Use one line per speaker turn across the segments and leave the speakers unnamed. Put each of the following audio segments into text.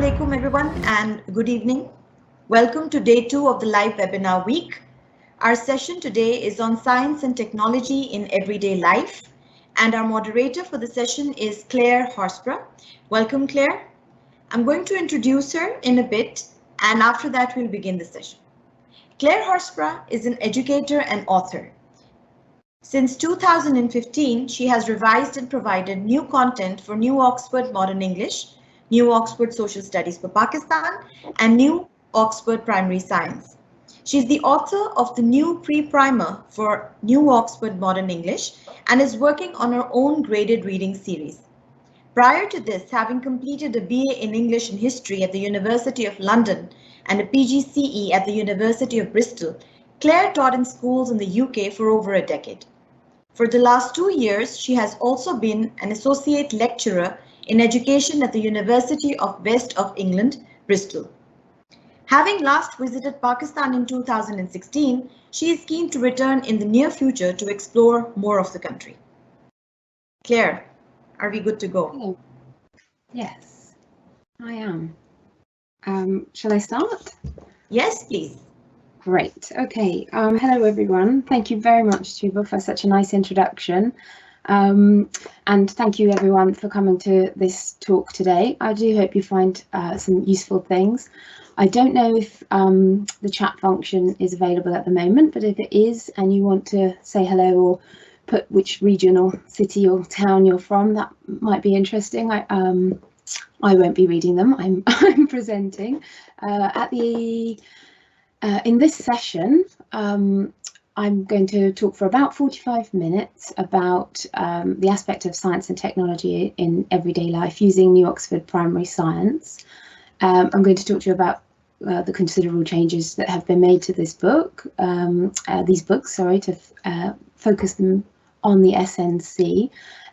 alaikum everyone and good evening. Welcome to day 2 of the live webinar week. Our session today is on science and technology in everyday life, and our moderator for the session is Claire Horsburgh. Welcome, Claire. I'm going to introduce her in a bit, and after that we'll begin the session. Claire Horsburgh is an educator and author. Since 2015, she has revised and provided new content for New Oxford Modern English, New Oxford Social Studies for Pakistan, and New Oxford Primary Science. She's the author of the new pre-primer for New Oxford Modern English and is working on her own graded reading series. Prior to this, having completed a BA in English and History at the University of London and a PGCE at the University of Bristol, Claire taught in schools in the UK for over a decade. For the last 2 years, she has also been an associate lecturer in education at the University of West of England, Bristol. Having last visited Pakistan in 2016, she is keen to return in the near future to explore more of the country. Claire, are we good to go?
Hello. Yes, I am. Shall I start?
Yes, please.
Great. Okay. Hello, everyone. Thank you very much, Tuba, for such a nice introduction. And thank you, everyone, for coming to this talk today. I do hope you find some useful things. I don't know if the chat function is available at the moment, but if it is and you want to say hello or put which region or city or town you're from, that might be interesting. I won't be reading them. I'm presenting in this session. I'm going to talk for about 45 minutes about the aspect of science and technology in everyday life using New Oxford Primary Science. I'm going to talk to you about the considerable changes that have been made to this book, to focus them on the SNC.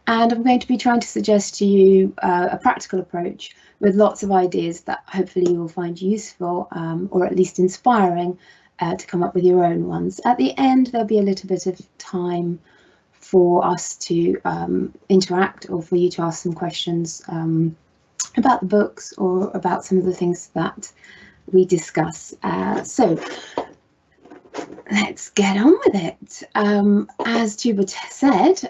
And I'm going to be trying to suggest to you a practical approach with lots of ideas that hopefully you will find useful or at least inspiring to come up with your own ones. At the end, there'll be a little bit of time for us to interact or for you to ask some questions about the books or about some of the things that we discuss. So let's get on with it. As Tuba said,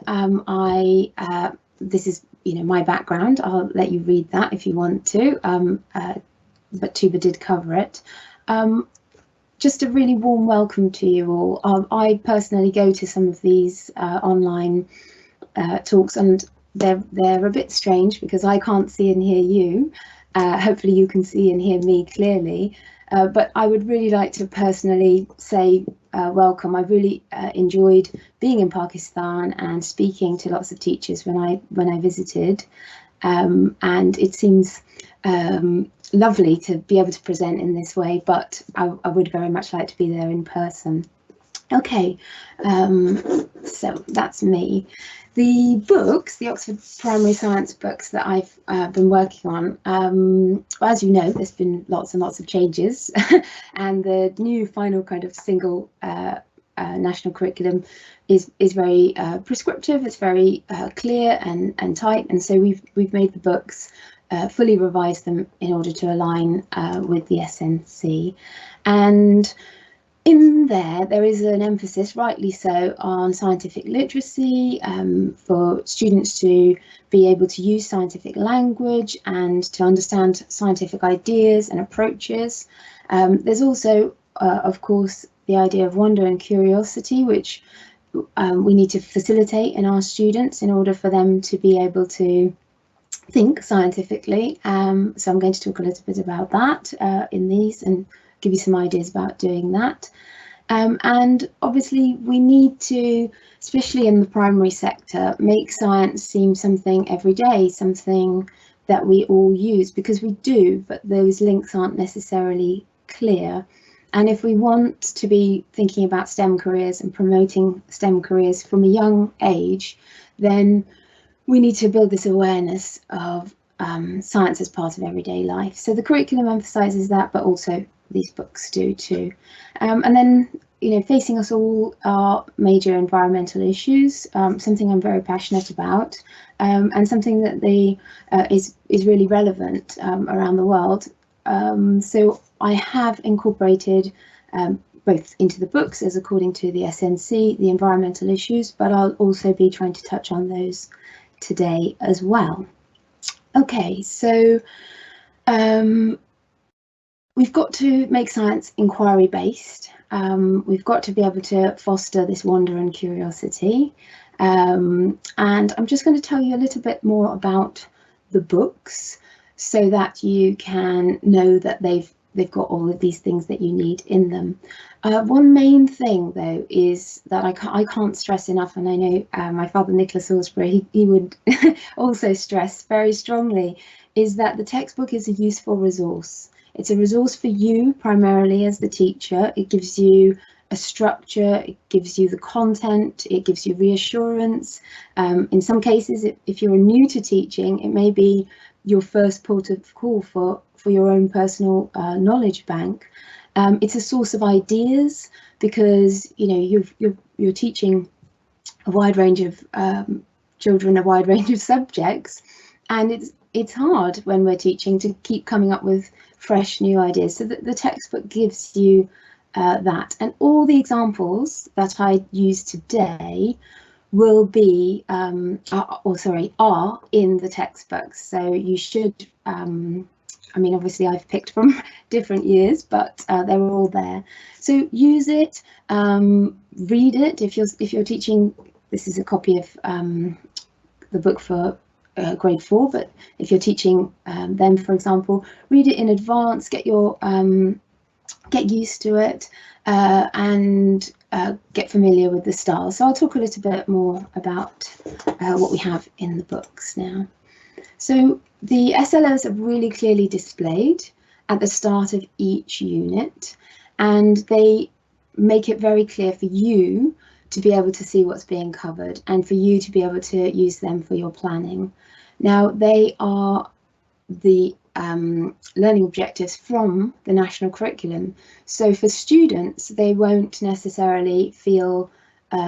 this is my background. I'll let you read that if you want to, but Tuba did cover it. Just a really warm welcome to you all. I personally go to some of these online talks, and they're a bit strange because I can't see and hear you. Hopefully you can see and hear me clearly, but I would really like to personally say welcome. I really enjoyed being in Pakistan and speaking to lots of teachers when I visited, and it seems lovely to be able to present in this way, but I would very much like to be there in person. Okay, so that's me. The books, the Oxford Primary Science books that I've been working on, as you know, there's been lots and lots of changes, and the new final kind of single national curriculum is very prescriptive. It's very clear and tight, and so we've made the books, fully revised them in order to align with the SNC, and in there is an emphasis, rightly so, on scientific literacy, for students to be able to use scientific language and to understand scientific ideas and approaches. There's also, of course, the idea of wonder and curiosity, which we need to facilitate in our students in order for them to be able to think scientifically. So I'm going to talk a little bit about that in these and give you some ideas about doing that. And obviously we need to, especially in the primary sector, make science seem something everyday, something that we all use, because we do, but those links aren't necessarily clear. And if we want to be thinking about STEM careers and promoting STEM careers from a young age, then we need to build this awareness of science as part of everyday life. So the curriculum emphasises that, but also these books do too. And then facing us all are major environmental issues, something I'm very passionate about, and something that is really relevant around the world. So I have incorporated both into the books as according to the SNC, the environmental issues, but I'll also be trying to touch on those today as well. Okay, so we've got to make science inquiry based. We've got to be able to foster this wonder and curiosity. And I'm just going to tell you a little bit more about the books so that you can know that they've got all of these things that you need in them. One main thing, though, is that I can't stress enough, and I know my father, Nicholas Salisbury, he would also stress very strongly, is that the textbook is a useful resource. It's a resource for you primarily as the teacher. It gives you a structure, it gives you the content, it gives you reassurance. In some cases, if you're new to teaching, it may be your first port of call for your own personal knowledge bank. It's a source of ideas because you're teaching a wide range of children, a wide range of subjects, and it's hard when we're teaching to keep coming up with fresh new ideas. So the textbook gives you that, and all the examples that I use today will be are in the textbooks. So you should, I mean, obviously I've picked from different years, but they're all there. So use it, read it. If you're teaching, this is a copy of the book for grade 4, but if you're teaching them, for example, read it in advance, get used to it, and get familiar with the style. So I'll talk a little bit more about what we have in the books now. So the SLOs are really clearly displayed at the start of each unit, and they make it very clear for you to be able to see what's being covered and for you to be able to use them for your planning. Now, they are the learning objectives from the national curriculum. So for students, they won't necessarily feel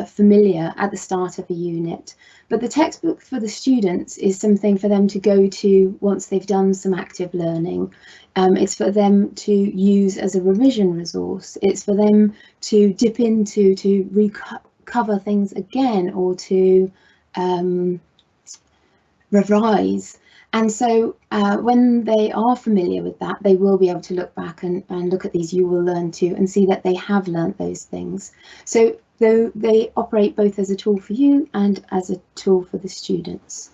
familiar at the start of a unit, but the textbook for the students is something for them to go to once they've done some active learning. It's for them to use as a revision resource. It's for them to dip into, to recover things again, or to revise. And so when they are familiar with that, they will be able to look back and look at these "you will learn to" and see that they have learnt those things. So they operate both as a tool for you and as a tool for the students.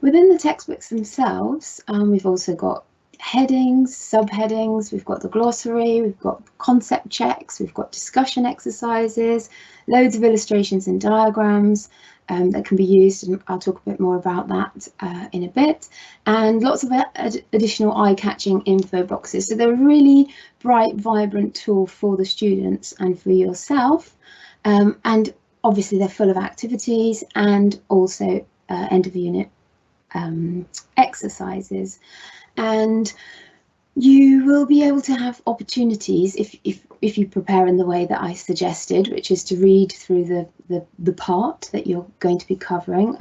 Within the textbooks themselves, we've also got headings, subheadings, we've got the glossary, we've got concept checks, we've got discussion exercises, loads of illustrations and diagrams that can be used, and I'll talk a bit more about that in a bit, and lots of additional eye-catching info boxes. So they're a really bright, vibrant tool for the students and for yourself, and obviously they're full of activities and also end of unit exercises. And you will be able to have opportunities if you prepare in the way that I suggested, which is to read through the part that you're going to be covering.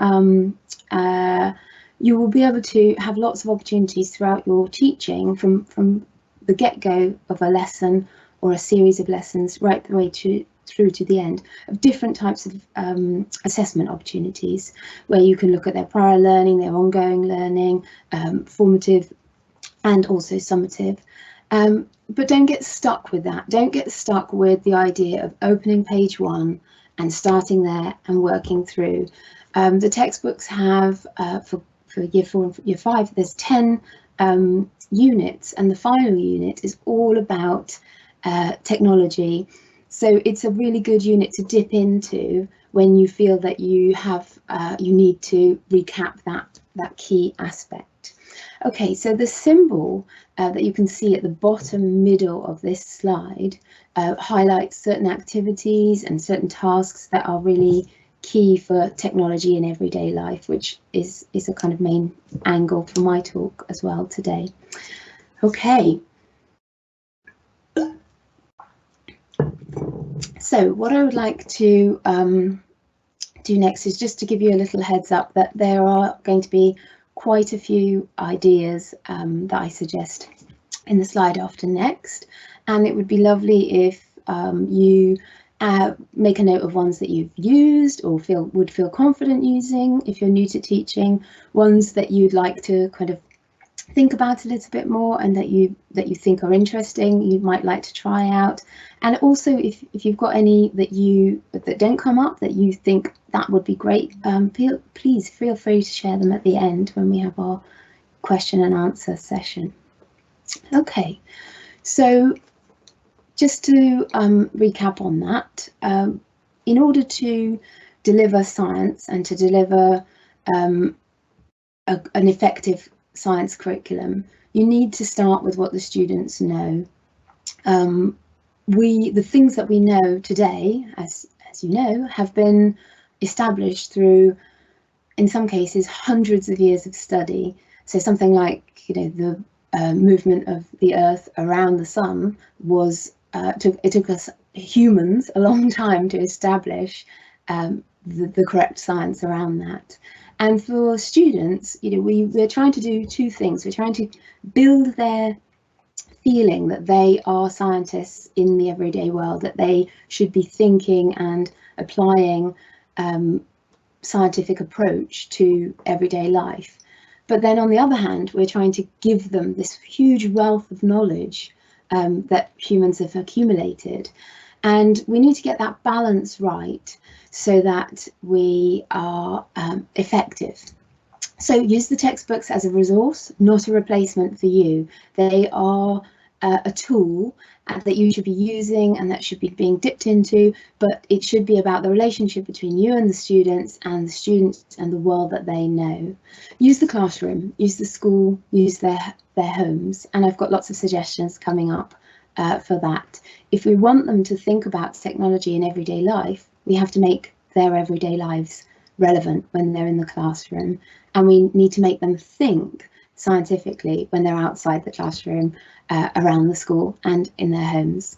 You will be able to have lots of opportunities throughout your teaching from the get-go of a lesson or a series of lessons right the way through to the end, of different types of assessment opportunities where you can look at their prior learning, their ongoing learning, formative and also summative. But don't get stuck with that. Don't get stuck with the idea of opening page 1 and starting there and working through. The textbooks have, for year 4 and year 5, there's 10 units, and the final unit is all about technology. So it's a really good unit to dip into when you feel that you have you need to recap that key aspect. Okay, so the symbol that you can see at the bottom middle of this slide highlights certain activities and certain tasks that are really key for technology in everyday life, which is a kind of main angle for my talk as well today. Okay. So what I would like to do next is just to give you a little heads up that there are going to be quite a few ideas that I suggest in the slide after next, and it would be lovely if you make a note of ones that you've used or would feel confident using if you're new to teaching, ones that you'd like to kind of think about a little bit more and that you think are interesting, you might like to try out. And also if you've got any that don't come up that you think that would be great, please feel free to share them at the end when we have our question and answer session. Okay, so just to recap on that, in order to deliver science and to deliver an effective science curriculum, you need to start with what the students know. The things that we know today, as you know, have been established through, in some cases, hundreds of years of study. So something like, the movement of the Earth around the sun was it took us humans a long time to establish the correct science around that. And for students, we're trying to do two things. We're trying to build their feeling that they are scientists in the everyday world, that they should be thinking and applying scientific approach to everyday life. But then on the other hand, we're trying to give them this huge wealth of knowledge that humans have accumulated. And we need to get that balance right so that we are effective. So use the textbooks as a resource, not a replacement for you. They are a tool that you should be using and that should be being dipped into, but it should be about the relationship between you and the students and the world that they know. Use the classroom, use the school, use their homes, and I've got lots of suggestions coming up for that. If we want them to think about technology in everyday life, we have to make their everyday lives relevant when they're in the classroom, and we need to make them think scientifically when they're outside the classroom, around the school and in their homes.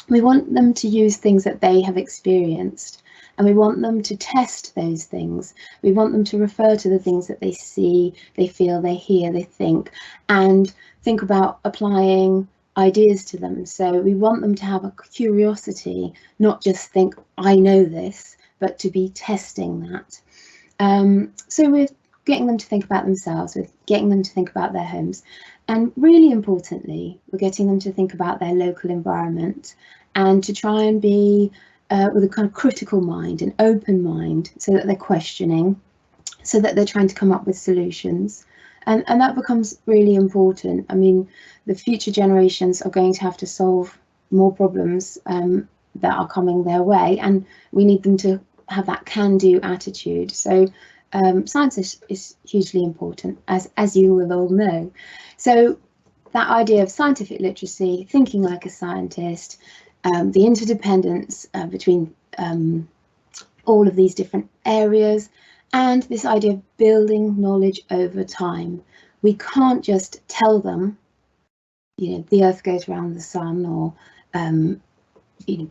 We want them to use things that they have experienced, and we want them to test those things. We want them to refer to the things that they see, they feel, they hear, they think, and think about applying ideas to them. So we want them to have a curiosity, not just think, I know this, but to be testing that. So we're getting them to think about themselves, we're getting them to think about their homes, and really importantly, we're getting them to think about their local environment and to try and be with a kind of critical mind, an open mind, so that they're questioning, so that they're trying to come up with solutions. And that becomes really important. I mean, the future generations are going to have to solve more problems that are coming their way, and we need them to have that can-do attitude. So science is hugely important, as you will all know. So that idea of scientific literacy, thinking like a scientist, the interdependence between all of these different areas, and this idea of building knowledge over time. We can't just tell them, the Earth goes around the sun, or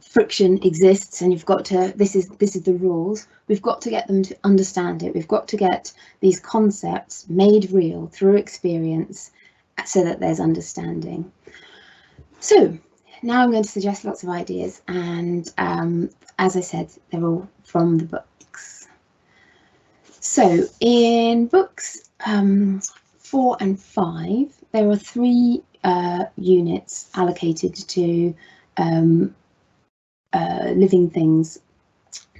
friction exists and you've got to, this is the rules. We've got to get them to understand it. We've got to get these concepts made real through experience so that there's understanding. So now I'm going to suggest lots of ideas, and as I said, they're all from the books. So in books 4 and 5, there are 3 units allocated to living things,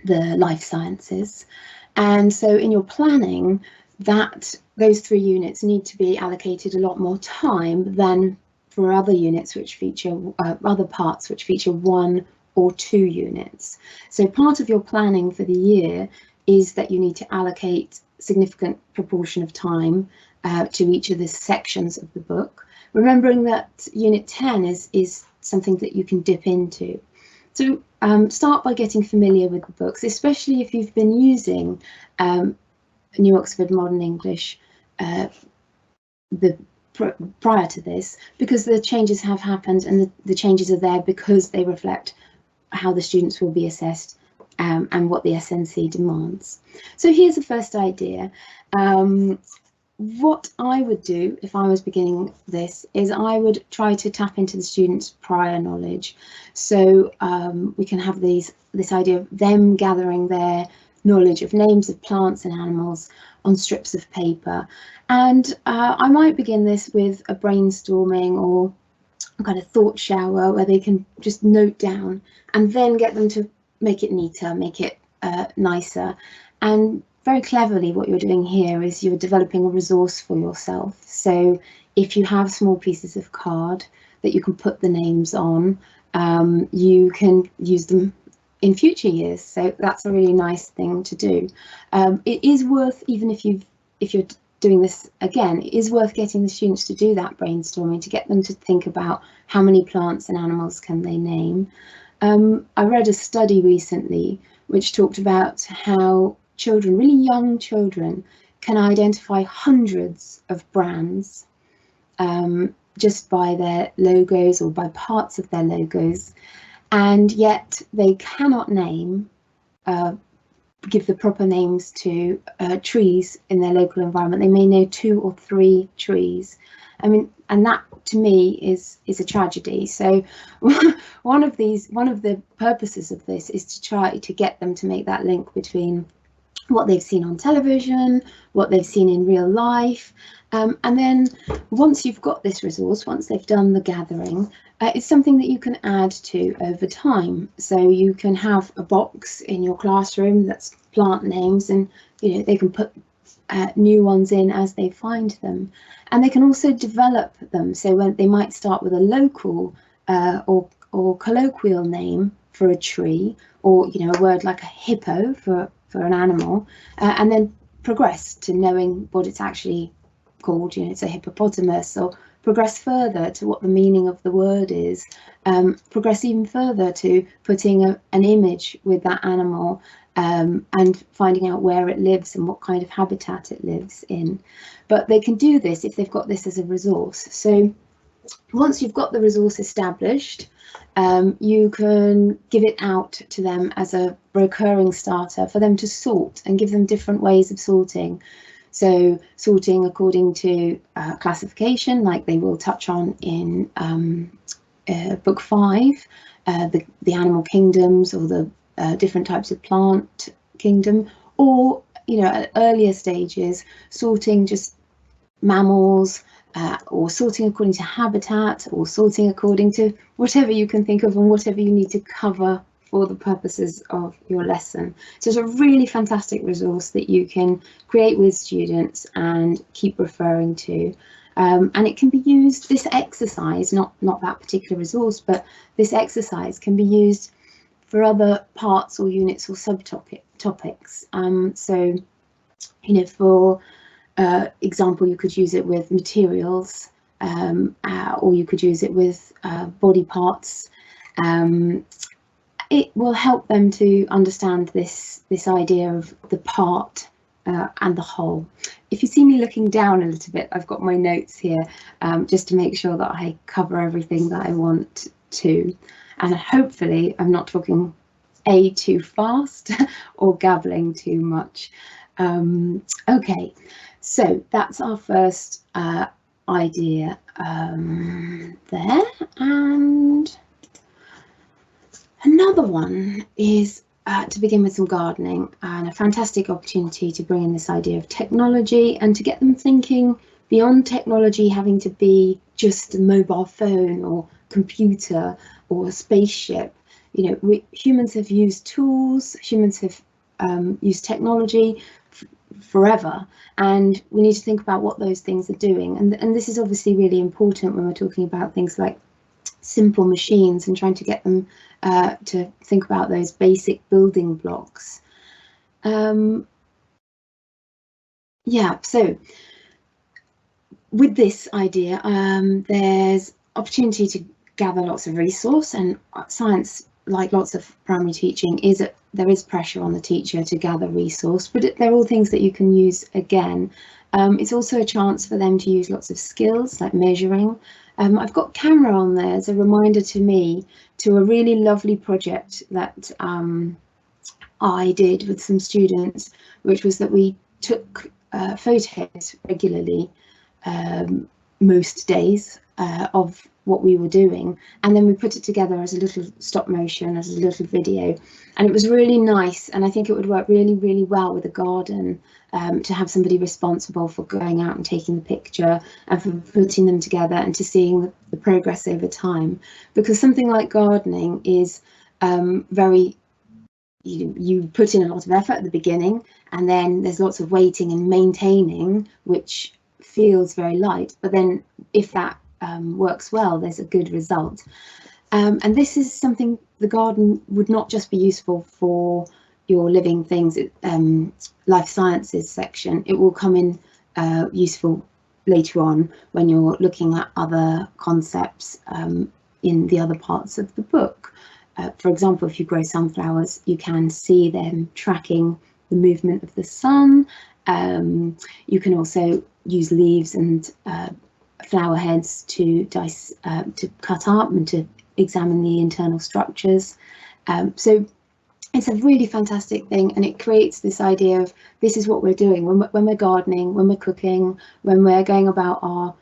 the life sciences. And so in your planning, those 3 units need to be allocated a lot more time than for other units which feature other parts which feature 1 or 2 units. So part of your planning for the year is that you need to allocate significant proportion of time to each of the sections of the book, remembering that Unit 10 is something that you can dip into. So start by getting familiar with the books, especially if you've been using New Oxford Modern English prior to this, because the changes have happened, and the changes are there because they reflect how the students will be assessed and what the SNC demands. So here's the first idea. What I would do if I was beginning this is I would try to tap into the students' prior knowledge. So we can have this idea of them gathering their knowledge of names of plants and animals on strips of paper. And I might begin this with a brainstorming or a kind of thought shower where they can just note down and then get them to make it neater, make it nicer. And very cleverly, what you're doing here is you're developing a resource for yourself. So if you have small pieces of card that you can put the names on, you can use them in future years. So that's a really nice thing to do. It is worth, even if you're doing this again, it is worth getting the students to do that brainstorming, to get them to think about how many plants and animals can they name. I read a study recently which talked about how children, really young children, can identify hundreds of brands just by their logos or by parts of their logos, and yet they cannot name, give the proper names to trees in their local environment. They may know 2 or 3 trees. I mean, and that to me is a tragedy. So one of the purposes of this is to try to get them to make that link between what they've seen on television, what they've seen in real life, and then once you've got this resource, once they've done the gathering, it's something that you can add to over time. So you can have a box in your classroom that's plant names, and they can put new ones in as they find them, and they can also develop them. So when they might start with a local or colloquial name for a tree, or a word like a hippo for an animal, and then progress to knowing what it's actually called. It's a hippopotamus, or progress further to what the meaning of the word is, progress even further to putting an image with that animal, and finding out where it lives and what kind of habitat it lives in. But they can do this if they've got this as a resource. So once you've got the resource established, you can give it out to them as a recurring starter for them to sort, and give them different ways of sorting. So sorting according to classification, like they will touch on in book 5, the animal kingdoms, or the different types of plant kingdom, or at earlier stages, sorting just mammals, or sorting according to habitat, or sorting according to whatever you can think of and whatever you need to cover for the purposes of your lesson. So it's a really fantastic resource that you can create with students and keep referring to. And it can be used, this exercise, not that particular resource, but this exercise can be used for other parts or units or subtopics. So, for example, you could use it with materials, or you could use it with body parts. It will help them to understand this idea of the part and the whole. If you see me looking down a little bit, I've got my notes here, just to make sure that I cover everything that I want to. And hopefully I'm not talking too fast or gabbling too much. Okay, so that's our first idea there. And another one is to begin with some gardening, and a fantastic opportunity to bring in this idea of technology and to get them thinking beyond technology having to be just a mobile phone or computer or a spaceship. Humans have used tools, humans have used technology forever, and we need to think about what those things are doing. And this is obviously really important when we're talking about things like simple machines and trying to get them to think about those basic building blocks. So with this idea, there's opportunity to gather lots of resource, and science, like lots of primary teaching, there is pressure on the teacher to gather resource, but they're all things that you can use again. It's also a chance for them to use lots of skills like measuring, I've got camera on there as a reminder to me to a really lovely project that I did with some students, which was that we took photos regularly most days of what we were doing, and then we put it together as a little stop motion, as a little video, and it was really nice. And I think it would work really, really well with a garden, to have somebody responsible for going out and taking the picture and for putting them together and to seeing the progress over time, because something like gardening is very, you put in a lot of effort at the beginning, and then there's lots of waiting and maintaining, which feels very light, but then if that works well, there's a good result. And this is something, the garden would not just be useful for your living things, life sciences section. It will come in useful later on when you're looking at other concepts in the other parts of the book. For example, if you grow sunflowers, you can see them tracking the movement of the sun. You can also use leaves and flower heads to cut up and to examine the internal structures. So it's a really fantastic thing, and it creates this idea of this is what we're doing when we're gardening, when we're cooking, when we're going about our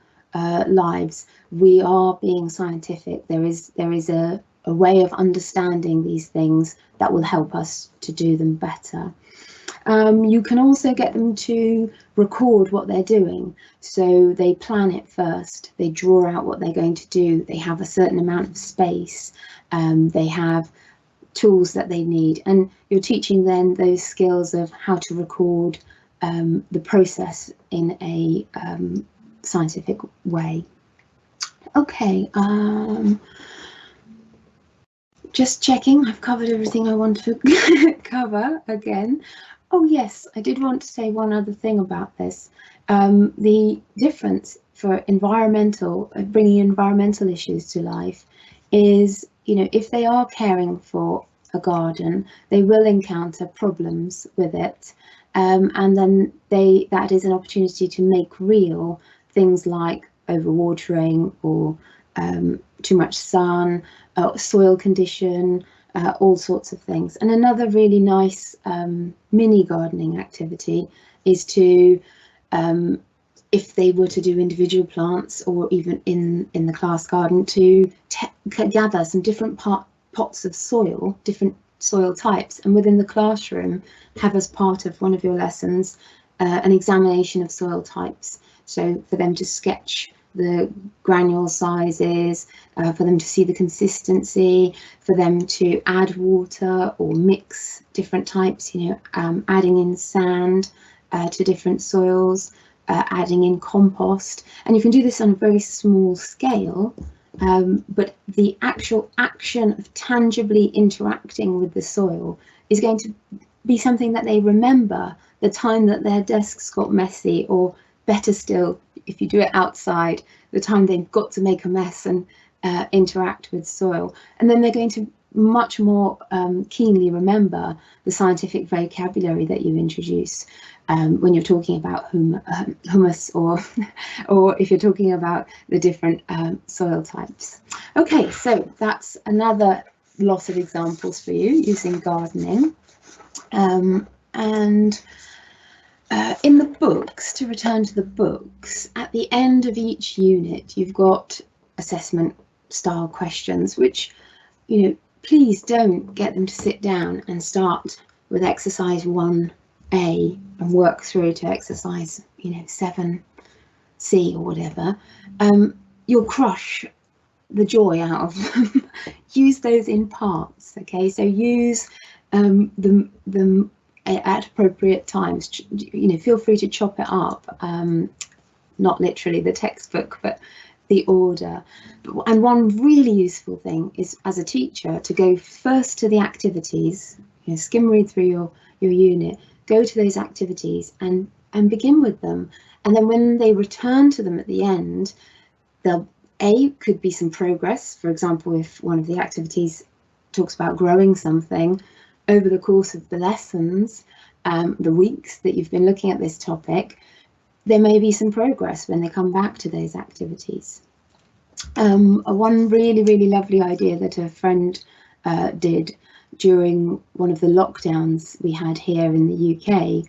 lives. We are being scientific. There is a way of understanding these things that will help us to do them better. You can also get them to record what they're doing. So they plan it first, they draw out what they're going to do, they have a certain amount of space, they have tools that they need, and you're teaching them those skills of how to record the process in a scientific way. Okay, just checking I've covered everything I want to cover again. Oh yes, I did want to say one other thing about this. The difference for bringing environmental issues to life is, if they are caring for a garden, they will encounter problems with it, and then that is an opportunity to make real things like overwatering or too much sun, soil condition, all sorts of things. And another really nice mini gardening activity is to, if they were to do individual plants, or even in the class garden, to gather some different pots of soil, different soil types, and within the classroom have as part of one of your lessons an examination of soil types. So for them to sketch the granule sizes, for them to see the consistency, for them to add water or mix different types, adding in sand to different soils, adding in compost. And you can do this on a very small scale, but the actual action of tangibly interacting with the soil is going to be something that they remember, the time that their desks got messy, or better still, if you do it outside, the time they've got to make a mess and interact with soil. And then they're going to much more keenly remember the scientific vocabulary that you introduce when you're talking about humus, or if you're talking about the different soil types. Okay, so that's another lot of examples for you using gardening. In the books, to return to the books, at the end of each unit, you've got assessment style questions, which, please don't get them to sit down and start with exercise 1A and work through to exercise, 7C or whatever. You'll crush the joy out of them. Use those in parts, okay? So use them at appropriate times. Feel free to chop it up, not literally the textbook, but the order. And one really useful thing is, as a teacher, to go first to the activities, skim read through your unit, go to those activities and begin with them. And then when they return to them at the end, could be some progress. For example, if one of the activities talks about growing something, over the course of the lessons, the weeks that you've been looking at this topic, there may be some progress when they come back to those activities. One really lovely idea that a friend did during one of the lockdowns we had here in the UK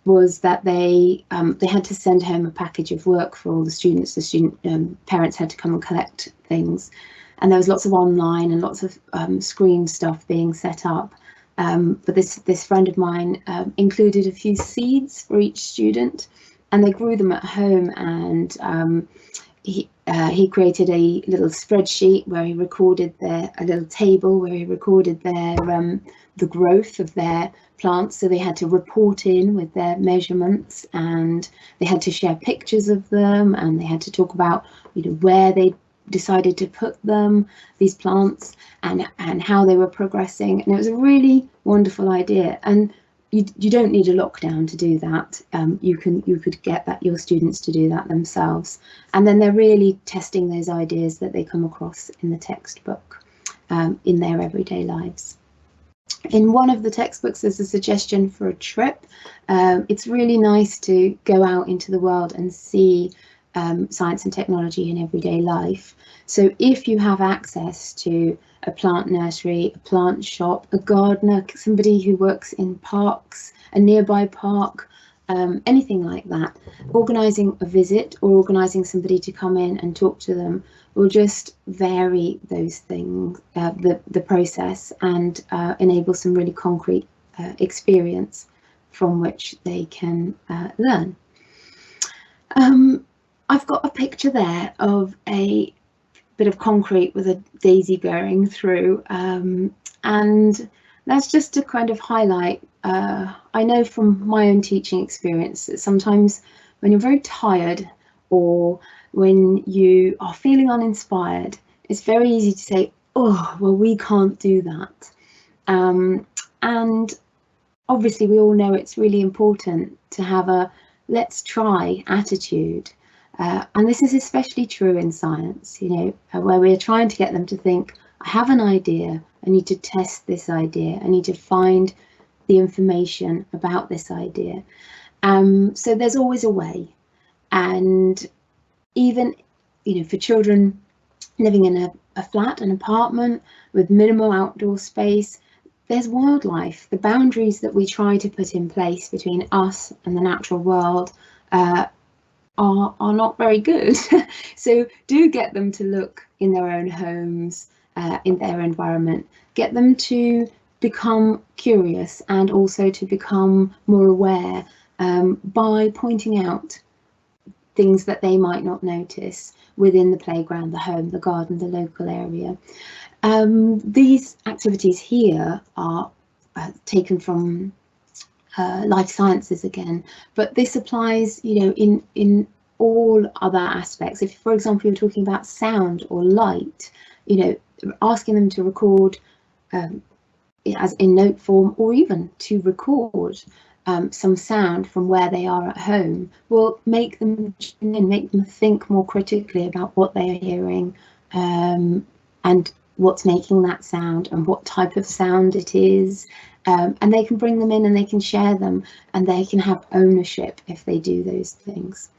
was that they had to send home a package of work for all the students. The student parents had to come and collect things, and there was lots of online and lots of screen stuff being set up. But this friend of mine included a few seeds for each student, and they grew them at home. And he created a little spreadsheet where he recorded a little table where he recorded the growth of their plants. So they had to report in with their measurements, and they had to share pictures of them, and they had to talk about, you know, where they decided to put them, these plants, and how they were progressing. And it was a really wonderful idea. And you don't need a lockdown to do that. You could get your students to do that themselves, and then they're really testing those ideas that they come across in the textbook in their everyday lives. In one of the textbooks, there's a suggestion for a trip. It's really nice to go out into the world and see science and technology in everyday life. So if you have access to a plant nursery, a plant shop, a gardener, somebody who works in parks, a nearby park, anything like that, organising a visit or organising somebody to come in and talk to them will just vary those things, the process, and enable some really concrete experience from which they can learn. I've got a picture there of a bit of concrete with a daisy bearing through, and that's just to kind of highlight, I know from my own teaching experience that sometimes when you're very tired or when you are feeling uninspired, it's very easy to say, oh, well, we can't do that. And obviously we all know it's really important to have a let's try attitude. And this is especially true in science, you know, where we're trying to get them to think, I have an idea, I need to test this idea, I need to find the information about this idea. So there's always a way. And even, you know, for children living in a flat, an apartment with minimal outdoor space, there's wildlife. The boundaries that we try to put in place between us and the natural world are not very good. So do get them to look in their own homes, in their environment. Get them to become curious and also to become more aware by pointing out things that they might not notice within the playground, the home, the garden, the local area. These activities here are taken from life sciences again, but this applies, you know, in all other aspects. If, for example, you're talking about sound or light, you know, asking them to record as in note form, or even to record some sound from where they are at home, will make them tune in, make them think more critically about what they are hearing and what's making that sound and what type of sound it is. And they can bring them in and they can share them, and they can have ownership if they do those things.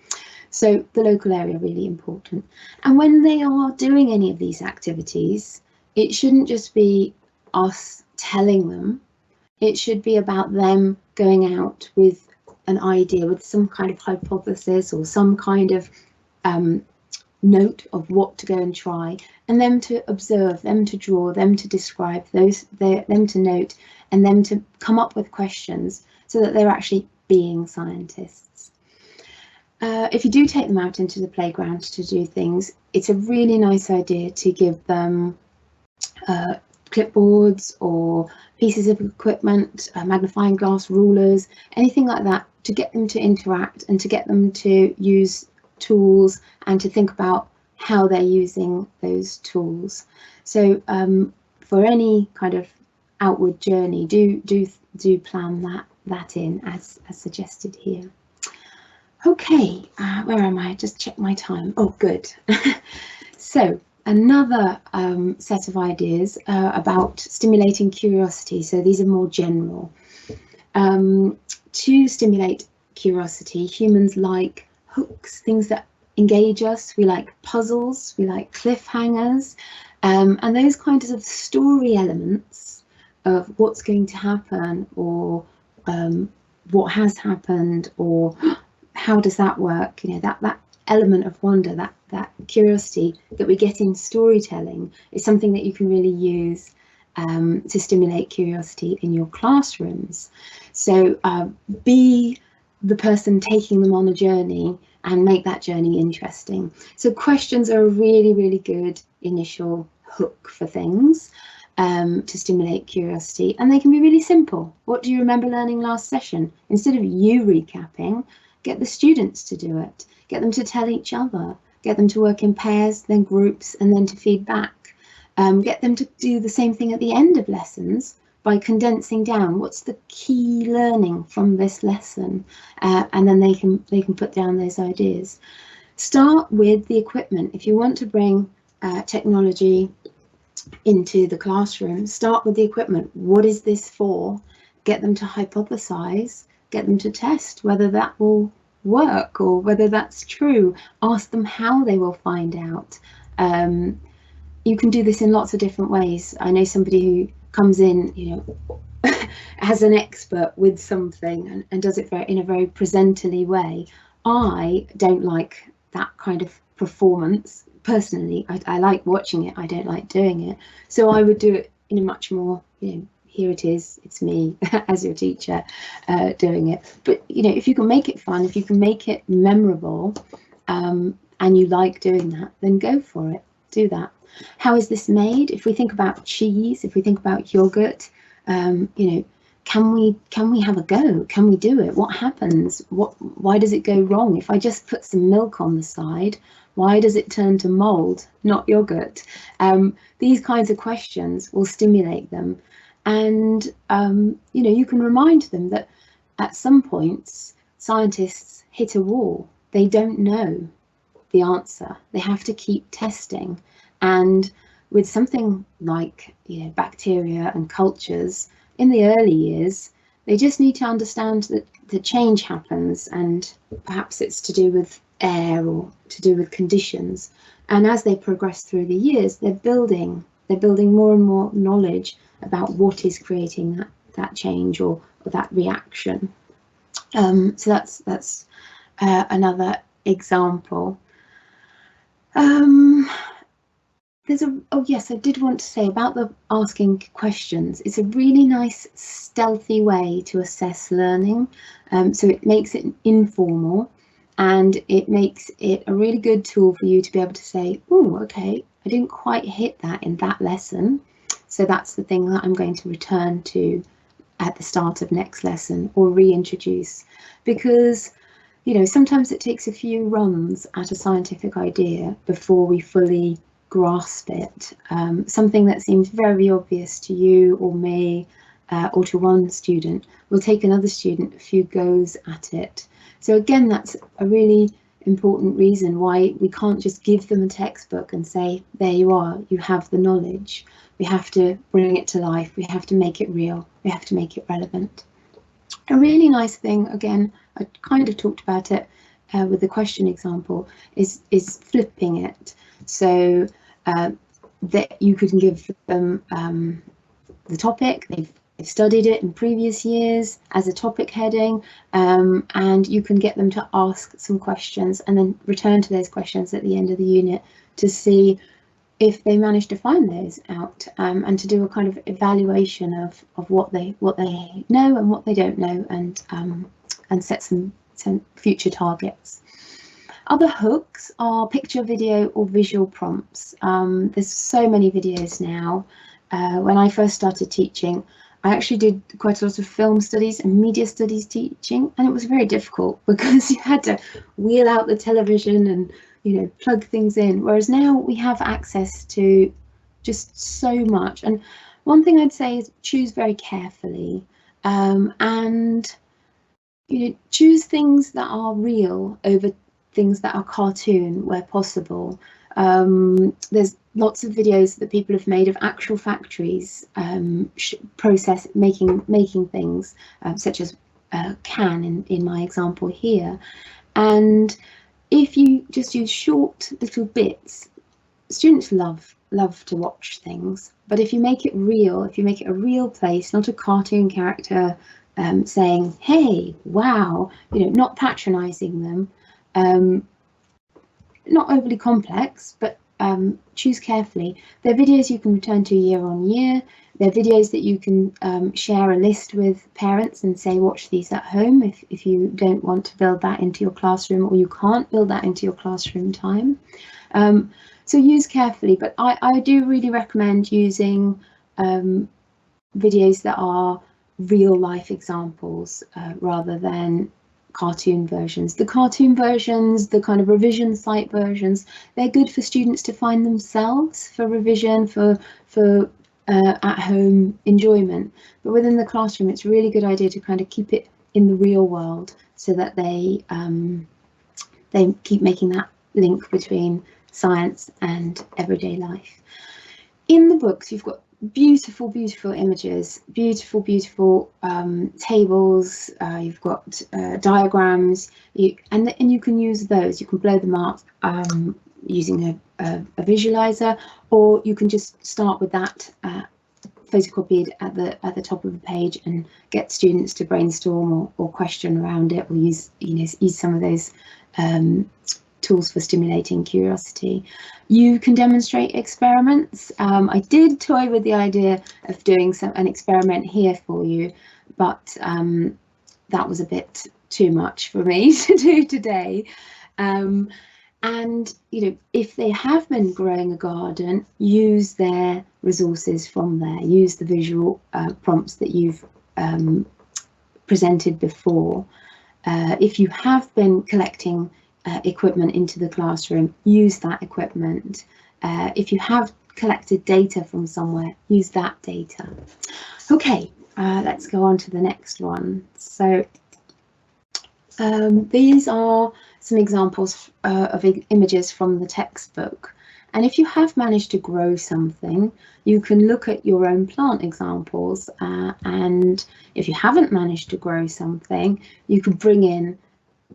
So the local area, really important. And when they are doing any of these activities, it shouldn't just be us telling them. It should be about them going out with an idea, with some kind of hypothesis or some kind of note of what to go and try, and them to observe, them to draw, them to describe, them to note, and them to come up with questions so that they're actually being scientists. If you do take them out into the playground to do things, it's a really nice idea to give them clipboards or pieces of equipment, magnifying glass, rulers, anything like that, to get them to interact and to get them to use tools and to think about how they're using those tools. So for any kind of outward journey, do plan that in as suggested here. Okay, where am I? Just check my time. Oh, good. So another set of ideas about stimulating curiosity. So these are more general. To stimulate curiosity, humans like hooks, things that engage us. We like puzzles, we like cliffhangers, and those kinds of story elements of what's going to happen, or what has happened, or how does that work, you know, that element of wonder, that curiosity that we get in storytelling is something that you can really use to stimulate curiosity in your classrooms. So be the person taking them on a journey and make that journey interesting. So questions are a really, really good initial hook for things to stimulate curiosity, and they can be really simple. What do you remember learning last session? Instead of you recapping, get the students to do it, get them to tell each other, get them to work in pairs, then groups, and then to feedback. Get them to do the same thing at the end of lessons by condensing down what's the key learning from this lesson, and then they can put down those ideas. Start with the equipment. If you want to bring technology into the classroom, start with the equipment. What is this for? Get them to hypothesize, get them to test whether that will work or whether that's true. Ask them how they will find out. You can do this in lots of different ways. I know somebody who comes in, you know, as an expert with something and does it in a very presenterly way. I don't like that kind of performance personally. I like watching it, I don't like doing it. So I would do it in a much more, you know, here it is, it's me as your teacher doing it. But you know, if you can make it fun, if you can make it memorable, and you like doing that, then go for it, do that. How is this made? If we think about cheese, if we think about yogurt, you know, can we have a go? Can we do it? What happens? Why does it go wrong? If I just put some milk on the side, why does it turn to mold, not yogurt? These kinds of questions will stimulate them. And, you know, you can remind them that at some points, scientists hit a wall. They don't know the answer. They have to keep testing. And with something like, you know, bacteria and cultures, in the early years, they just need to understand that the change happens, and perhaps it's to do with air or to do with conditions. And as they progress through the years, they're building more and more knowledge about what is creating that change or that reaction. So that's another example. Oh yes, I did want to say about the asking questions. It's a really nice stealthy way to assess learning. So it makes it informal, and it makes it a really good tool for you to be able to say, oh, okay, I didn't quite hit that in that lesson. So that's the thing that I'm going to return to at the start of next lesson, or reintroduce, because, you know, sometimes it takes a few runs at a scientific idea before we fully grasp it. Something that seems very obvious to you or me or to one student will take another student a few goes at it. So again, that's a really important reason why we can't just give them a textbook and say, there you are, you have the knowledge. We have to bring it to life. We have to make it real. We have to make it relevant. A really nice thing, again, I kind of talked about it with the question example, is flipping it. So that you can give them the topic, they've studied it in previous years as a topic heading, and you can get them to ask some questions and then return to those questions at the end of the unit to see if they manage to find those out, and to do a kind of evaluation of what they know and what they don't know, and set some future targets. Other hooks are picture, video, or visual prompts. There's so many videos now. When I first started teaching, I actually did quite a lot of film studies and media studies teaching, and it was very difficult because you had to wheel out the television and, you know, plug things in. Whereas now we have access to just so much. And one thing I'd say is choose very carefully, and, you know, choose things that are real over things that are cartoon where possible. There's lots of videos that people have made of actual factories making things, such as can in my example here, and if you just use short little bits, students love to watch things, but if you make it real, if you make it a real place, not a cartoon character saying, hey, wow, you know, not patronizing them, not overly complex, but choose carefully. They're videos you can return to year on year. They're videos that you can share a list with parents and say, watch these at home if you don't want to build that into your classroom, or you can't build that into your classroom time. So use carefully, but I do really recommend using videos that are real life examples rather than cartoon versions. The cartoon versions, the kind of revision site versions, they're good for students to find themselves for revision, for at home enjoyment. But within the classroom, it's a really good idea to kind of keep it in the real world so that they keep making that link between science and everyday life. In the books, you've got beautiful, beautiful images, beautiful, beautiful tables. You've got diagrams, and you can use those. You can blow them up using a visualizer, or you can just start with that photocopied at the top of the page and get students to brainstorm or question around it, or use some of those tools for stimulating curiosity. You can demonstrate experiments. I did toy with the idea of doing an experiment here for you, but that was a bit too much for me to do today. And if they have been growing a garden, use their resources from there. Use the visual prompts that you've presented before. If you have been collecting equipment into the classroom, use that equipment. If you have collected data from somewhere, use that data. Okay, let's go on to the next one. So these are some examples of images from the textbook. And if you have managed to grow something, you can look at your own plant examples. And if you haven't managed to grow something, you can bring in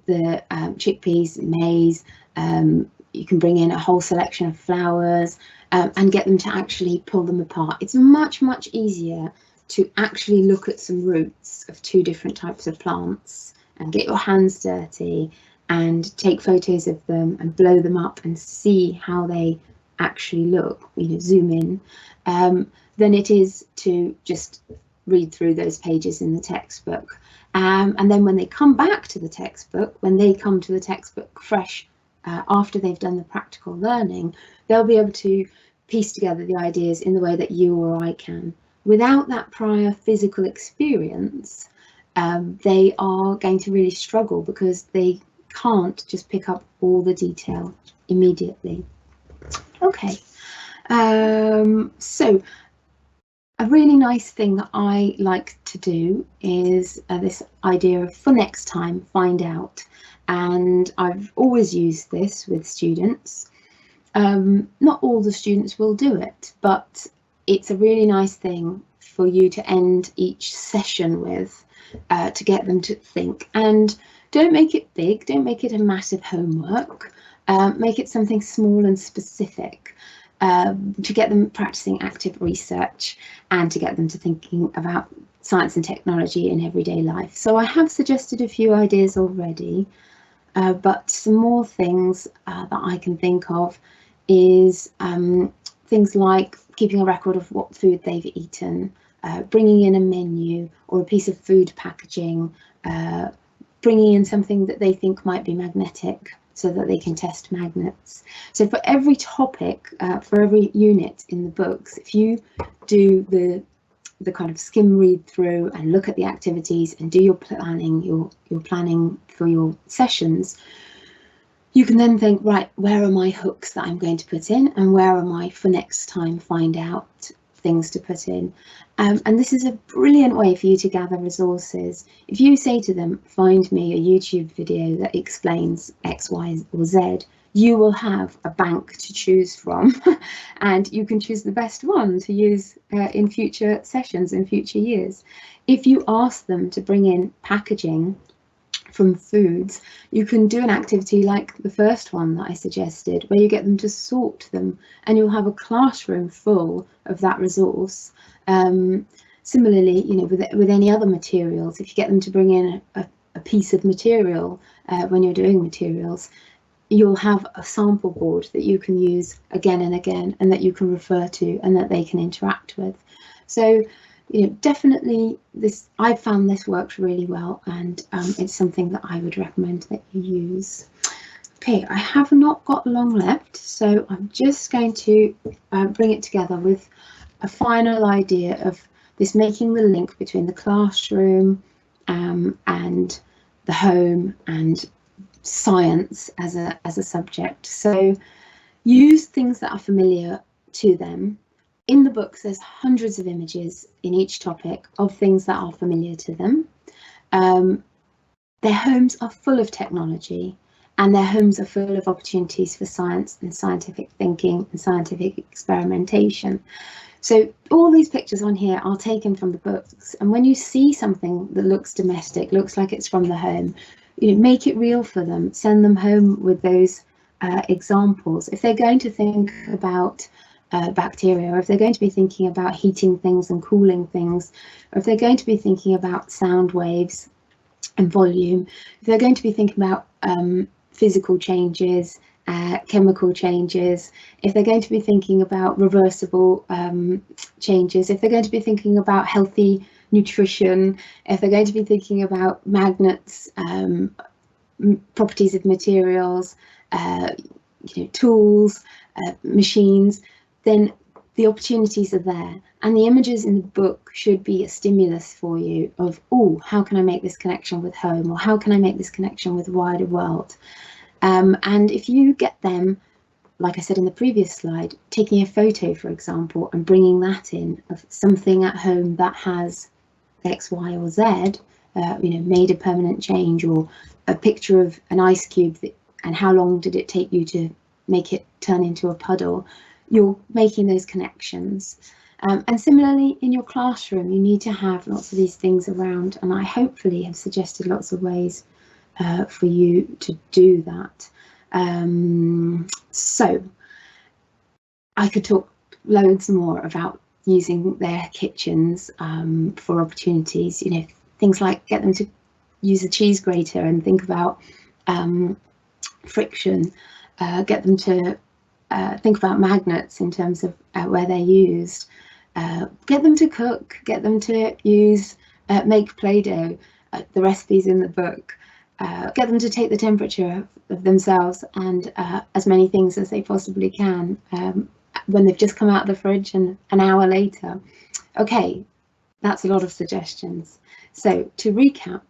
the chickpeas, maize, you can bring in a whole selection of flowers and get them to actually pull them apart. It's much, much easier to actually look at some roots of two different types of plants and get your hands dirty and take photos of them and blow them up and see how they actually look, zoom in, than it is to just read through those pages in the textbook. And then when they come back to the textbook, when they come to the textbook fresh after they've done the practical learning, they'll be able to piece together the ideas in the way that you or I can. Without that prior physical experience, they are going to really struggle because they can't just pick up all the detail immediately. Okay, so a really nice thing that I like to do is this idea of for next time, find out. And I've always used this with students. Not all the students will do it, but it's a really nice thing for you to end each session with, to get them to think. And don't make it big, don't make it a massive homework, make it something small and specific. To get them practicing active research and to get them to thinking about science and technology in everyday life. So I have suggested a few ideas already, but some more things that I can think of is things like keeping a record of what food they've eaten, bringing in a menu or a piece of food packaging, bringing in something that they think might be magnetic, so that they can test magnets. So for every topic, for every unit in the books, if you do the kind of skim read through and look at the activities and do your planning, your planning for your sessions, you can then think, right, where are my hooks that I'm going to put in, and where are my for next time find out things to put in. And this is a brilliant way for you to gather resources. If you say to them, find me a YouTube video that explains X, Y, or Z, you will have a bank to choose from, and you can choose the best one to use in future sessions in future years. If you ask them to bring in packaging from foods, you can do an activity like the first one that I suggested, where you get them to sort them, and you'll have a classroom full of that resource. Similarly, you know, with any other materials, if you get them to bring in a piece of material when you're doing materials, you'll have a sample board that you can use again and again, and that you can refer to and that they can interact with. So, you know, definitely I found this works really well, and it's something that I would recommend that you use. Okay, I have not got long left, so I'm just going to bring it together with a final idea of this making the link between the classroom and the home and science as a subject. So use things that are familiar to them. In the books, there's hundreds of images in each topic of things that are familiar to them. Their homes are full of technology, and their homes are full of opportunities for science and scientific thinking and scientific experimentation. So all these pictures on here are taken from the books, and when you see something that looks domestic, looks like it's from the home, you know, make it real for them. Send them home with those examples. If they're going to think about bacteria, or if they're going to be thinking about heating things and cooling things, or if they're going to be thinking about sound waves and volume, if they're going to be thinking about physical changes, chemical changes, if they're going to be thinking about reversible changes, if they're going to be thinking about healthy nutrition, if they're going to be thinking about magnets, properties of materials, you know, tools, machines, then the opportunities are there, and the images in the book should be a stimulus for you of, oh, how can I make this connection with home, or how can I make this connection with wider world? And if you get them, like I said in the previous slide, taking a photo, for example, and bringing that in of something at home that has X, Y, or Z, you know, made a permanent change, or a picture of an ice cube and how long did it take you to make it turn into a puddle, you're making those connections. And similarly, in your classroom, you need to have lots of these things around, and I hopefully have suggested lots of ways for you to do that. So I could talk loads more about using their kitchens for opportunities, you know, things like get them to use a cheese grater and think about friction, get them to think about magnets in terms of where they're used, get them to cook, get them to use make Play-Doh, the recipes in the book, get them to take the temperature of themselves and as many things as they possibly can when they've just come out of the fridge and an hour later. Okay, that's a lot of suggestions. So to recap,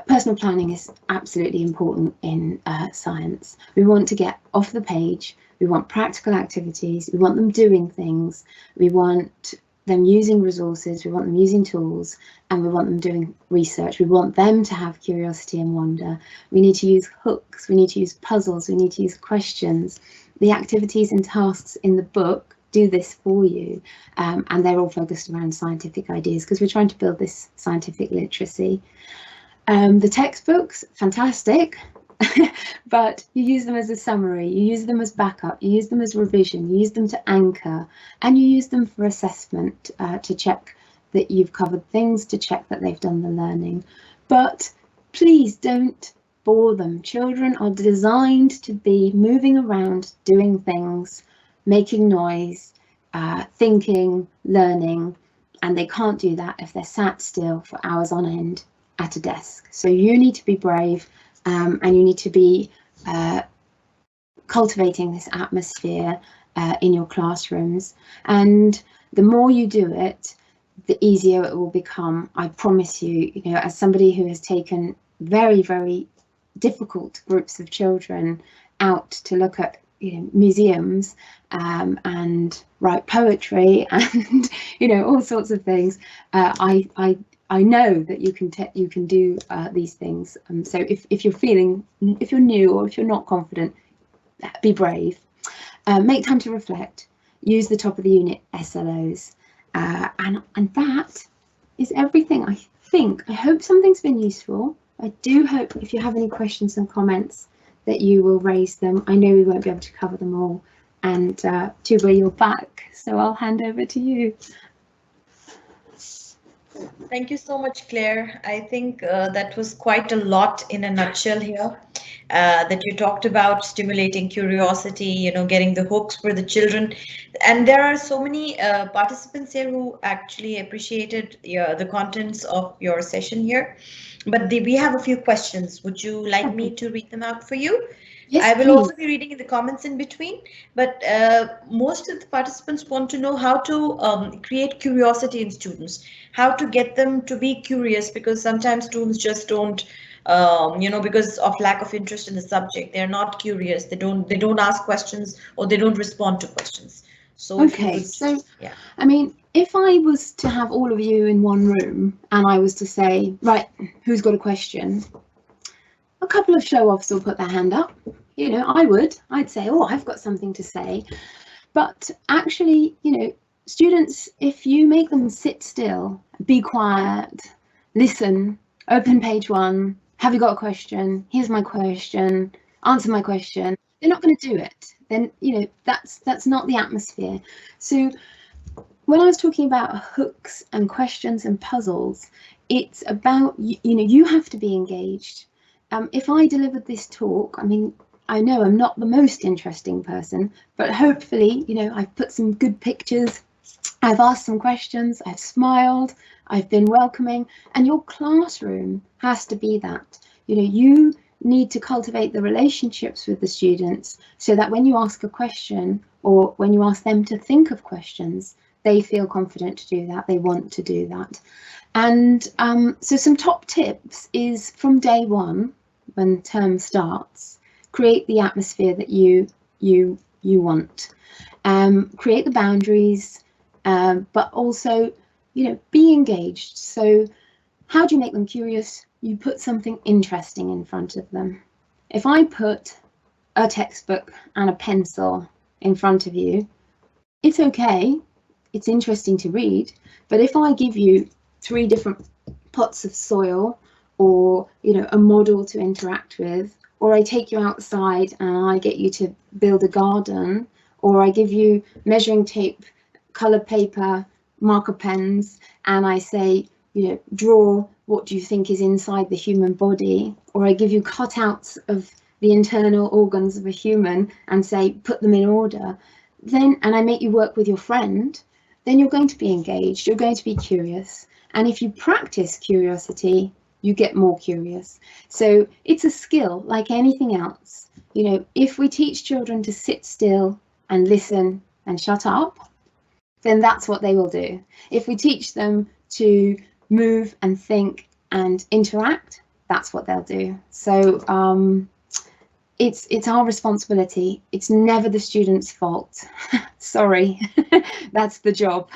personal planning is absolutely important in science. We want to get off the page, we want practical activities, we want them doing things, we want them using resources, we want them using tools, and we want them doing research. We want them to have curiosity and wonder. We need to use hooks, we need to use puzzles, we need to use questions. The activities and tasks in the book do this for you, and they're all focused around scientific ideas because we're trying to build this scientific literacy. The textbooks, fantastic, but you use them as a summary, you use them as backup, you use them as revision, you use them to anchor, and you use them for assessment to check that you've covered things, to check that they've done the learning. But please don't bore them. Children are designed to be moving around, doing things, making noise, thinking, learning, and they can't do that if they're sat still for hours on end at a desk. So you need to be brave, and you need to be cultivating this atmosphere in your classrooms. And the more you do it, the easier it will become. I promise you, you know, as somebody who has taken very, very difficult groups of children out to look at, you know, museums and write poetry and, you know, all sorts of things, I know that you can do these things. So if you're new or if you're not confident, be brave. Make time to reflect. Use the top of the unit SLOs, and that is everything. I hope something's been useful. I do hope if you have any questions and comments that you will raise them. I know we won't be able to cover them all. And Tuba, you're back, so I'll hand over to you.
Thank you so much, Claire. I think that was quite a lot in a nutshell here. That you talked about stimulating curiosity, you know, getting the hooks for the children. And there are so many participants here who actually appreciated the contents of your session here. But we have a few questions. Would you like me to read them out for you?
Yes,
I will
please.
also be reading in the comments in between, but most of the participants want to know how to create curiosity in students, how to get them to be curious, because sometimes students just don't, you know, because of lack of interest in the subject, they're not curious. They don't ask questions, or they don't respond to questions. So
Okay, so yeah. I mean, if I was to have all of you in one room and I was to say, right, who's got a question? A couple of show-offs will put their hand up. You know, I'd say, oh, I've got something to say. But actually, you know, students, if you make them sit still, be quiet, listen, open page 1, have you got a question? Here's my question, answer my question. They're not going to do it. Then, you know, that's not the atmosphere. So when I was talking about hooks and questions and puzzles, it's about, you know, you have to be engaged. If I delivered this talk, I mean, I know I'm not the most interesting person, but hopefully, you know, I've put some good pictures, I've asked some questions, I've smiled, I've been welcoming, and your classroom has to be that. You know, you need to cultivate the relationships with the students so that when you ask a question, or when you ask them to think of questions, they feel confident to do that, they want to do that. And so some top tips is from day 1, when term starts, create the atmosphere that you want. Create the boundaries, but also, you know, be engaged. So how do you make them curious? You put something interesting in front of them. If I put a textbook and a pencil in front of you, it's okay, it's interesting to read, but if I give you 3 different pots of soil, or, you know, a model to interact with, or I take you outside and I get you to build a garden, or I give you measuring tape, colored paper, marker pens, and I say, you know, draw what do you think is inside the human body, or I give you cutouts of the internal organs of a human and say, put them in order, then, and I make you work with your friend, then you're going to be engaged, you're going to be curious. And if you practice curiosity, you get more curious. So it's a skill like anything else. You know, if we teach children to sit still and listen and shut up, then that's what they will do. If we teach them to move and think and interact, that's what they'll do. So it's our responsibility. It's never the student's fault. Sorry, that's the job.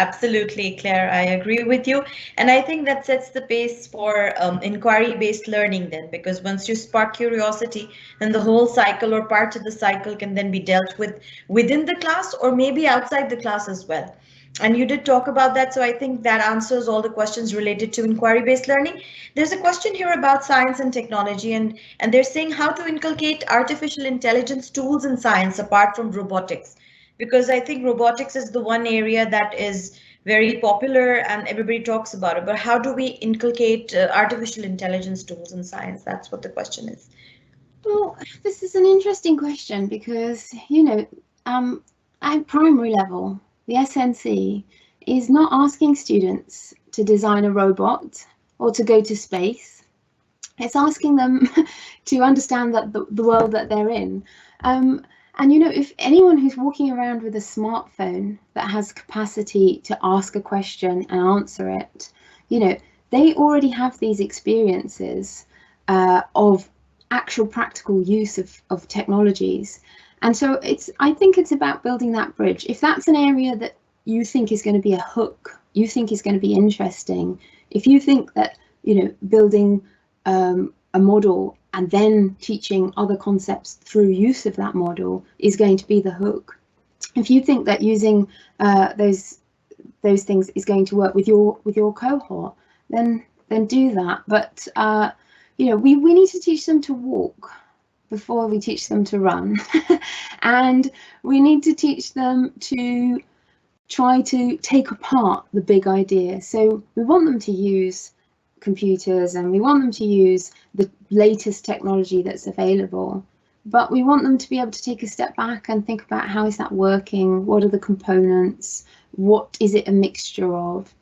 Absolutely, Claire, I agree with you. And I think that sets the pace for inquiry-based learning then, because once you spark curiosity, then the whole cycle or part of the cycle can then be dealt with within the class, or maybe outside the class as well. And you did talk about that, so I think that answers all the questions related to inquiry-based learning. There's a question here about science and technology, and they're saying how to inculcate artificial intelligence tools in science apart from robotics. Because I think robotics is the one area that is very popular and everybody talks about it. But how do we inculcate artificial intelligence tools in science? That's what the question is.
Well, this is an interesting question because, you know, at primary level, the SNC is not asking students to design a robot or to go to space. It's asking them to understand that the world that they're in. And, you know, if anyone who's walking around with a smartphone that has capacity to ask a question and answer it, you know, they already have these experiences of actual practical use of technologies. And so I think it's about building that bridge. If that's an area that you think is going to be a hook, you think is going to be interesting, if you think that, you know, building a model and then teaching other concepts through use of that model is going to be the hook. If you think that using those things is going to work with your cohort, then then do that. But we need to teach them to walk before we teach them to run. And we need to teach them to try to take apart the big idea. So we want them to use computers and we want them to use the latest technology that's available, but we want them to be able to take a step back and think about how is that working, what are the components, what is it a mixture of.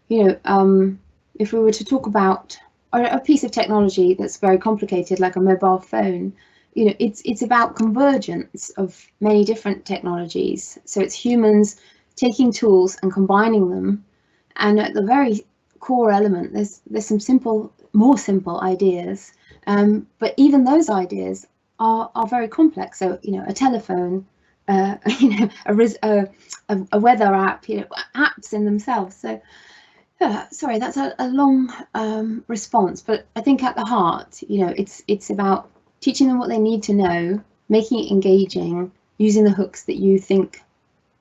If we were to talk about a piece of technology that's very complicated, like a mobile phone, it's about convergence of many different technologies. So it's humans taking tools and combining them, and at the very core element, there's some more simple ideas, but even those ideas are very complex. So a telephone, a weather app, apps in themselves. So sorry, that's a long response, but I think at the heart, it's about teaching them what they need to know, making it engaging, using the hooks that you think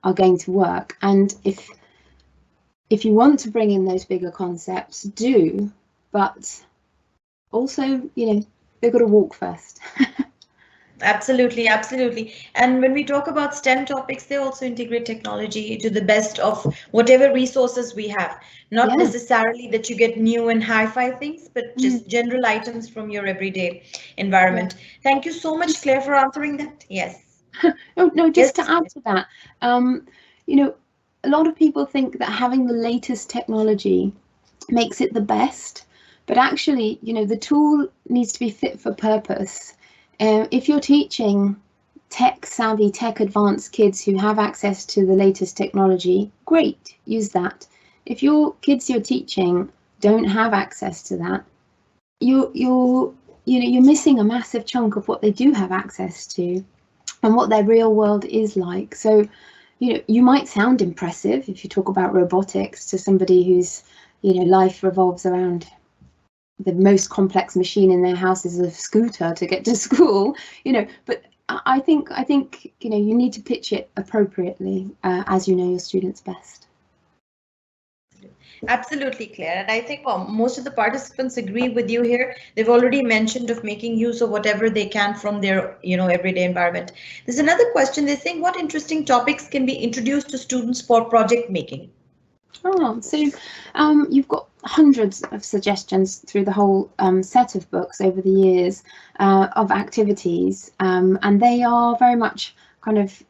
are going to work. And if you want to bring in those bigger concepts, do, but also, they've got to walk first.
Absolutely, absolutely. And when we talk about STEM topics, they also integrate technology to the best of whatever resources we have. Not necessarily that you get new and hi-fi things, but just general items from your everyday environment. Thank you so much, Claire, for answering that. Yes.
No, just to add to that, a lot of people think that having the latest technology makes it the best, but actually, the tool needs to be fit for purpose. If you're teaching tech-savvy, tech-advanced kids who have access to the latest technology, great, use that. If your kids you're teaching don't have access to that, you're missing a massive chunk of what they do have access to and what their real world is like. So, you might sound impressive if you talk about robotics to somebody whose, life revolves around the most complex machine in their house is a scooter to get to school, but I think you need to pitch it appropriately as you know your students best.
Absolutely, Claire. And I think most of the participants agree with you here. They've already mentioned of making use of whatever they can from their, everyday environment. There's another question. They're saying what interesting topics can be introduced to students for project making?
Oh, so you've got hundreds of suggestions through the whole set of books over the years of activities, and they are very much kind of,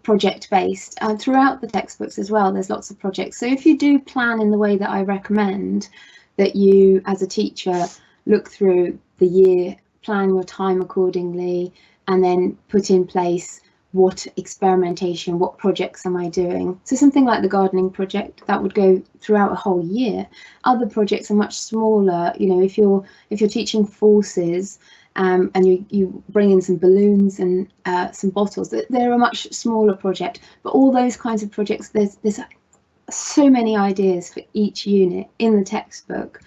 project based. Throughout the textbooks as well, there's lots of projects. So if you do plan in the way that I recommend, that you as a teacher look through the year, plan your time accordingly, and then put in place what experimentation, what projects am I doing? So something like the gardening project that would go throughout a whole year. Other projects are much smaller. If you're teaching forces and you bring in some balloons and some bottles, they're a much smaller project. But all those kinds of projects, there's so many ideas for each unit in the textbook.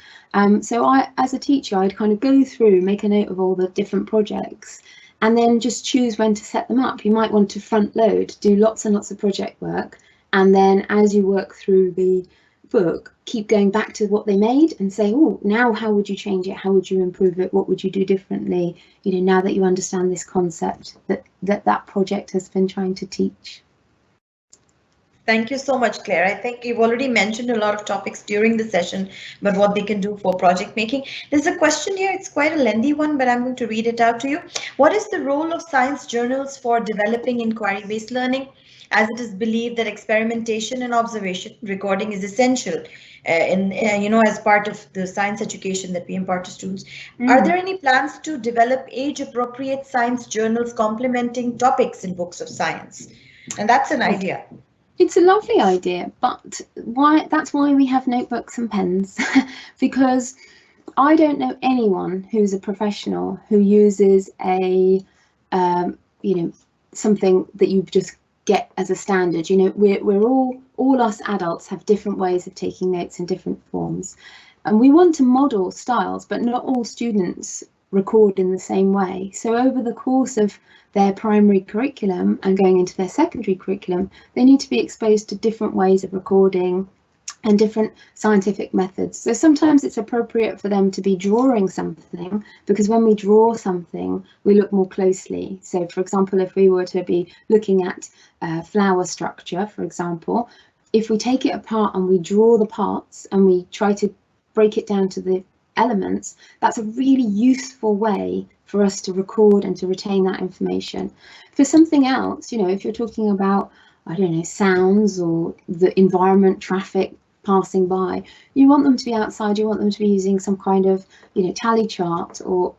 So I, as a teacher, I'd kind of go through, make a note of all the different projects, and then just choose when to set them up. You might want to front load, do lots and lots of project work, and then as you work through the book, keep going back to what they made and say, oh, now how would you change it? How would you improve it? What would you do differently? Now that you understand this concept that project has been trying to teach.
Thank you so much, Claire. I think you've already mentioned a lot of topics during the session, but what they can do for project making. There's a question here. It's quite a lengthy one, but I'm going to read it out to you. What is the role of science journals for developing inquiry-based learning, as it is believed that experimentation and observation recording is essential as part of the science education that we impart to students? Are there any plans to develop age-appropriate science journals complementing topics in books of science? And that's an idea.
It's a lovely idea, but that's why we have notebooks and pens, because I don't know anyone who's a professional who uses a something that you just get as a standard. We're all us adults have different ways of taking notes in different forms, and we want to model styles, but not all students record in the same way. So over the course of their primary curriculum and going into their secondary curriculum, they need to be exposed to different ways of recording, and different scientific methods. So sometimes it's appropriate for them to be drawing something, because when we draw something, we look more closely. So for example, if we were to be looking at flower structure, for example, if we take it apart and we draw the parts and we try to break it down to the elements, that's a really useful way for us to record and to retain that information. For something else, you know, if you're talking about, I don't know, sounds or the environment, traffic passing by, you want them to be outside, you want them to be using some kind of, you know, tally chart or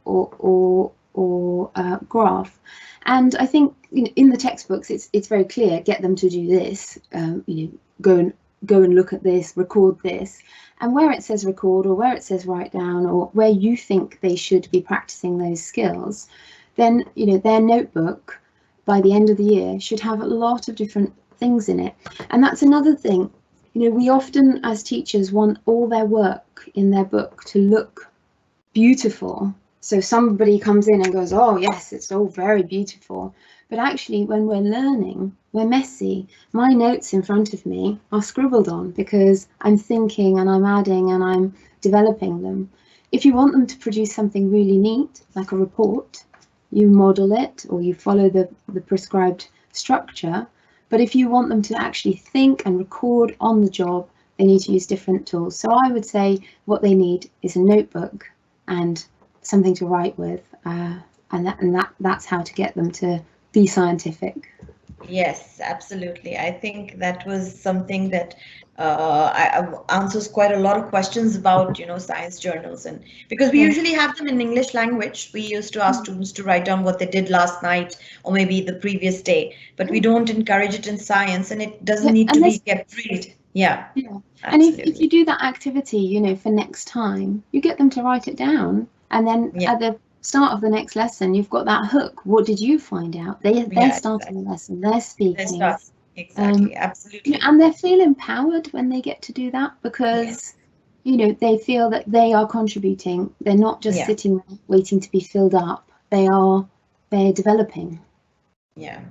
graph. And I think, you know, in the textbooks it's very clear, get them to do this, you know, go and look at this, record this. And where it says record, or where it says write down, or where you think they should be practicing those skills, then, you know, their notebook by the end of the year should have a lot of different things in it. And that's another thing, you know, we often as teachers want all their work in their book to look beautiful. So somebody comes in and goes, oh yes, it's all very beautiful. But actually, when we're learning, we're messy. My notes in front of me are scribbled on because I'm thinking and I'm adding and I'm developing them. If you want them to produce something really neat, like a report, you model it or you follow the prescribed structure. But if you want them to actually think and record on the job, they need to use different tools. So I would say what they need is a notebook and something to write with, and that's how to get them to be scientific.
Yes, absolutely. I think that was something that answers quite a lot of questions about, you know, science journals. And because we usually have them in English language, we used to ask students to write down what they did last night or maybe the previous day, but we don't encourage it in science, and it doesn't need to be kept read. Yeah.
And if you do that activity, you know, for next time, you get them to write it down, and then at the start of the next lesson, you've got that hook. What did you find out? They're starting the lesson, they're speaking.
Exactly, absolutely.
You know, and they feel empowered when they get to do that, because you know, they feel that they are contributing. They're not just sitting there waiting to be filled up. They're developing.
Yeah.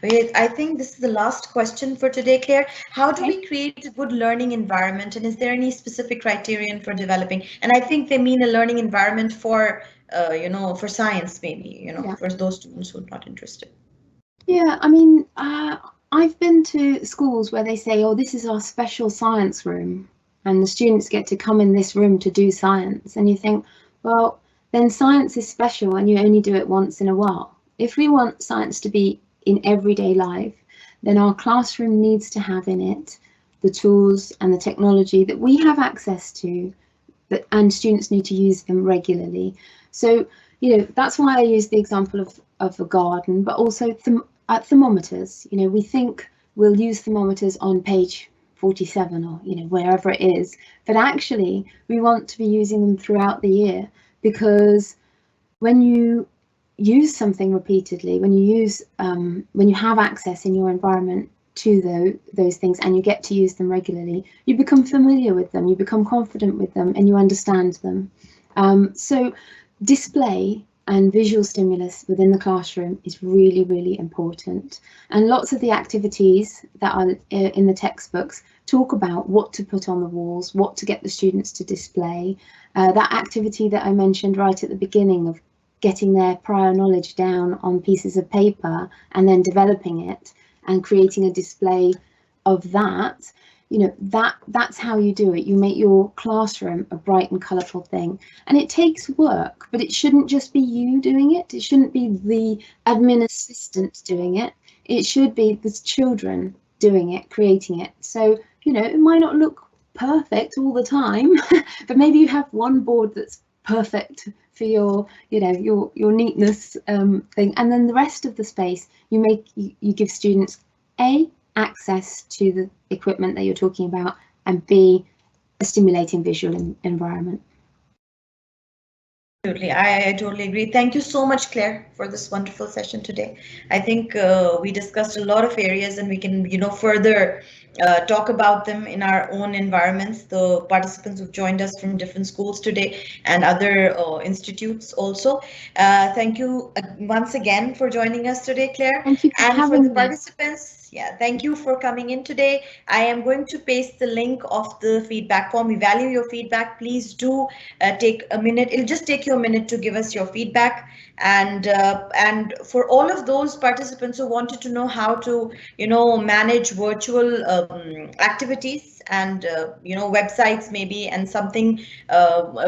I think this is the last question for today, Claire. How do we create a good learning environment, and is there any specific criterion for developing? And I think they mean a learning environment for, you know, for science, maybe, you know, for those students who are not interested.
Yeah, I mean, I've been to schools where they say, oh, this is our special science room, and the students get to come in this room to do science. And you think, well, then science is special and you only do it once in a while. If we want science to be in everyday life, then our classroom needs to have in it the tools and the technology that we have access to, and students need to use them regularly. So, you know, that's why I use the example of a garden, but also thermometers. You know, we think we'll use thermometers on page 47 or, you know, wherever it is, but actually we want to be using them throughout the year, because when you use something repeatedly, when you have access in your environment to those things and you get to use them regularly, you become familiar with them, you become confident with them, and you understand them. So display and visual stimulus within the classroom is really, really important. And lots of the activities that are in the textbooks talk about what to put on the walls, what to get the students to display. That activity that I mentioned right at the beginning of getting their prior knowledge down on pieces of paper and then developing it and creating a display of that, you know, that's how you do it. You make your classroom a bright and colourful thing. And it takes work, but it shouldn't just be you doing it. It shouldn't be the admin assistant doing it. It should be the children doing it, creating it. So, you know, it might not look perfect all the time, but maybe you have one board that's perfect for your, you know, your neatness thing, and then the rest of the space you give students access to the equipment that you're talking about, and B, a stimulating visual environment.
Absolutely, I totally agree. Thank you so much, Claire, for this wonderful session today. I think we discussed a lot of areas, and we can, you know, further talk about them in our own environments. The participants who've joined us from different schools today and other institutes also. Thank you once again for joining us today, Claire.
Thank you for
having me. And for the participants, Yeah, thank you for coming in today. I am going to paste the link of the feedback form. We value your feedback. Please do take a minute. It'll just take you a minute to give us your feedback. And for all of those participants who wanted to know how to, manage virtual activities and, websites maybe, and something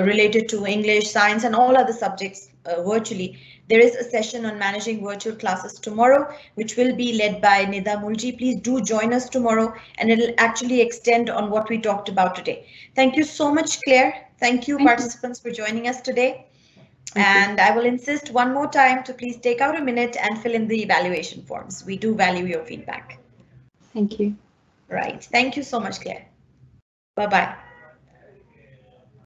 related to English, science, and all other subjects virtually, there is a session on managing virtual classes tomorrow, which will be led by Nida Mulji. Please do join us tomorrow, and it'll actually extend on what we talked about today. Thank you so much, Claire. Thank you, participants, for joining us today. And I will insist one more time to please take out a minute and fill in the evaluation forms. We do value your feedback.
Thank you.
Right. Thank you so much, Claire. Bye-bye.